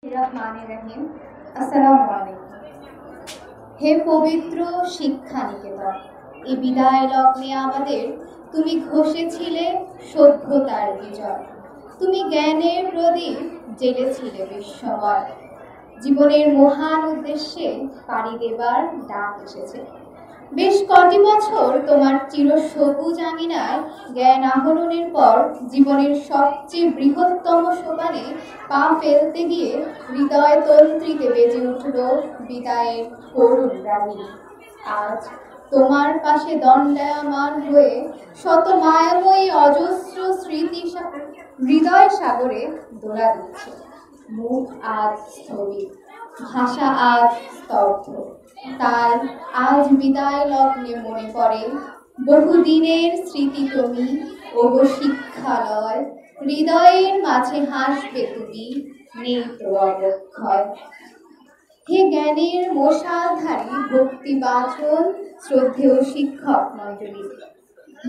রহিম। আসসালামু আলাইকুম। হে পবিত্র শিক্ষা নিকেতন, এই বিদায় লগ্নে আমাদের তুমি ঘষেছিলে সভ্যতার বিজয়। তুমি জ্ঞানের প্রদীপ জেলেছিলে বিশ্বময়। জীবনের মহান উদ্দেশ্যে পাড়ি দেবার ডাক এসেছে। বেশ কটি বছর তোমার চিরসবুজ আঙিনায় জ্ঞান আহরণের পর জীবনের সবচেয়ে বৃহত্তম সোপানে পা ফেলতে গিয়ে হৃদয় তন্ত্রীতে বেজে উঠল বিদায়ের করুণ রাগিনী। আজ তোমার পাশে দণ্ডায়মান হয়ে শত মায়াময়ী অজস্র স্মৃতি হৃদয় সাগরে দোলা দিচ্ছে। মুখ আজ স্থবির, ভাষা আজ স্তব্ধ। তাই আজ বিদায় লগ্নে মনে পড়ে বহুদিনের স্মৃতি তুমি, ওগো শিক্ষালয়। হৃদয়ের মাঝে হাসবে তুমি, নেই তো অবক্ষয়। হে জ্ঞানের মশালধারী ভক্তিবাচন শ্রদ্ধেয় শিক্ষক মণ্ডলী,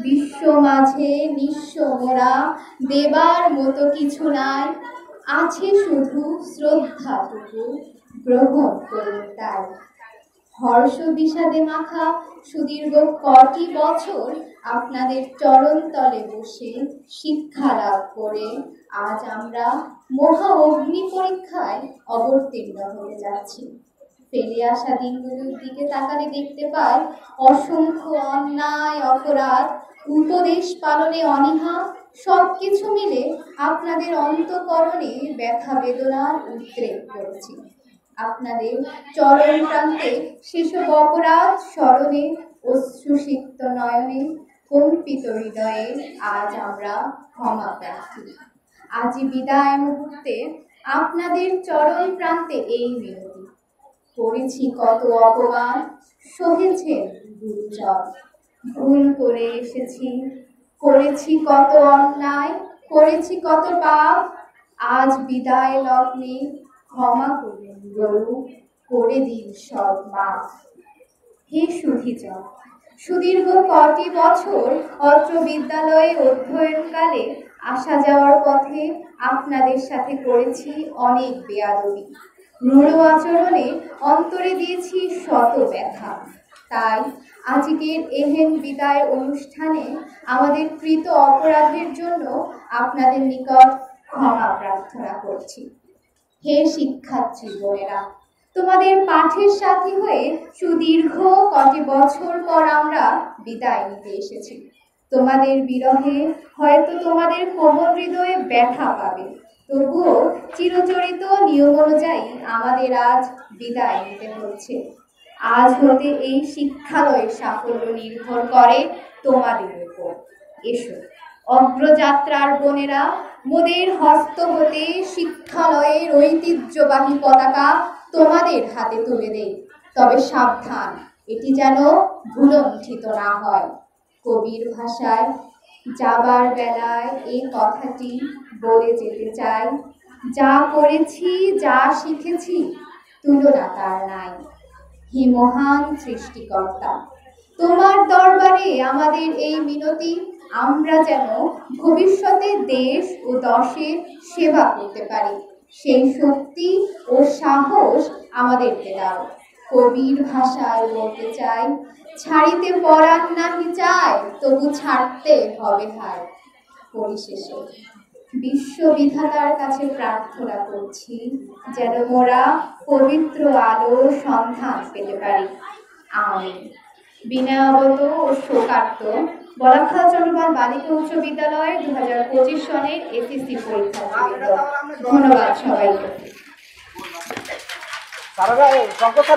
বিশ্ব মাঝে নিঃস্ব মোরা, দেবার মতো কিছু নাই, আছে শুধু শ্রদ্ধাটুকু, গ্রহণ করুন তাই। হর্ষ বিষাদে মাখা সুদীর্ঘ কটি বছর আপনাদের চরণতলে বসে শিক্ষা লাভ করে আজ আমরা মহা অগ্নি পরীক্ষায় অবতীর্ণ হয়ে যাচ্ছি। ফেলে আসা দিনগুলোর দিকে তাকালে দেখতে পাই অসংখ্য অন্যায়, অপরাধ, উপদেশ পালনে অনীহা, সবকিছু মিলে আপনাদের অন্তঃকরণে ব্যথা বেদনার উদ্রেক করেছি। আপনাদের চরণ প্রান্তে সেসব অপরাধ স্মরণে, অশ্রুসিক্ত নয়নে, কম্পিত হৃদয়ে আজ আমরা ক্ষমা প্রার্থী। আজই বিদায় মুহূর্তে আপনাদের চরণ প্রান্তে এই মিনতি। করেছি কত অপমান, সহেছেন গুরুজন, ভুল করে এসেছি, করেছি কত অন্যায়, করেছি কত পাপ। আজ বিদায় লগ্নে ক্ষমা করবেন গরু, করে দিন সব মাফ। হে সুধীজন, সুদীর্ঘ কটি বছর অত্র বিদ্যালয়ে অধ্যয়নকালে আসা যাওয়ার পথে আপনাদের সাথে করেছি অনেক বেয়াদবি, রূঢ় আচরণে অন্তরে দিয়েছি শত ব্যথা। তাই আজকের এহেন বিদায় অনুষ্ঠানে আমাদের কৃত অপরাধের জন্য আপনাদের নিকট ক্ষমা প্রার্থনা করছি। হে শিক্ষার্থী বোনেরা, তোমাদের পাঠের সাথী হয়ে সুদীর্ঘ কটি বছর পর আমরা বিদায় নিতে এসেছি। তোমাদের বিরহে হয়তো তোমাদের কোমল হৃদয়ে ব্যথা পাবে, তবুও চিরচরিত নিয়ম অনুযায়ী আমাদের আজ বিদায় নিতে হচ্ছে। আজ হতে এই শিক্ষালয়ের সাফল্য নির্ভর করে তোমাদের উপর। এসো অগ্রযাত্রার বোনেরা, মোদের হস্ত হতে শিক্ষালয়ের ঐতিহ্যবাহী পতাকা তোমাদের হাতে তুলে দেই। তবে সাবধান, এটি যেন ভুলণ্ঠিত না হয়। কবির ভাষায় যাবার বেলায় এই কথাটি বলে যেতে চাই, যা করেছি যা শিখেছি তুলনা তার নাই। হে মহান সৃষ্টিকর্তা, তোমার দরবারে আমাদের এই মিনতি, আমরা যেন ভবিষ্যতে দেশ ও দশের সেবা করতে পারি, সেই শক্তি ও সাহস আমাদেরকে দাও। কবির ভাষায় বলতে চাই, ছাড়িতে পরাণ নাহি চায়, তবু ছাড়তে হবে হায়। পরিশেষে বিশ্ববিধাতার কাছে প্রার্থনা করছি, যেন মোরা পবিত্র আলোর সন্ধান পেতে পারি। আমিন। বিনয়াবত ও শোকার্ত বলাখাল চন্দ্রপাল বালিকা উচ্চ বিদ্যালয়ের 2025 সনের এসএসসি পরীক্ষা। ধন্যবাদ সবাইকে।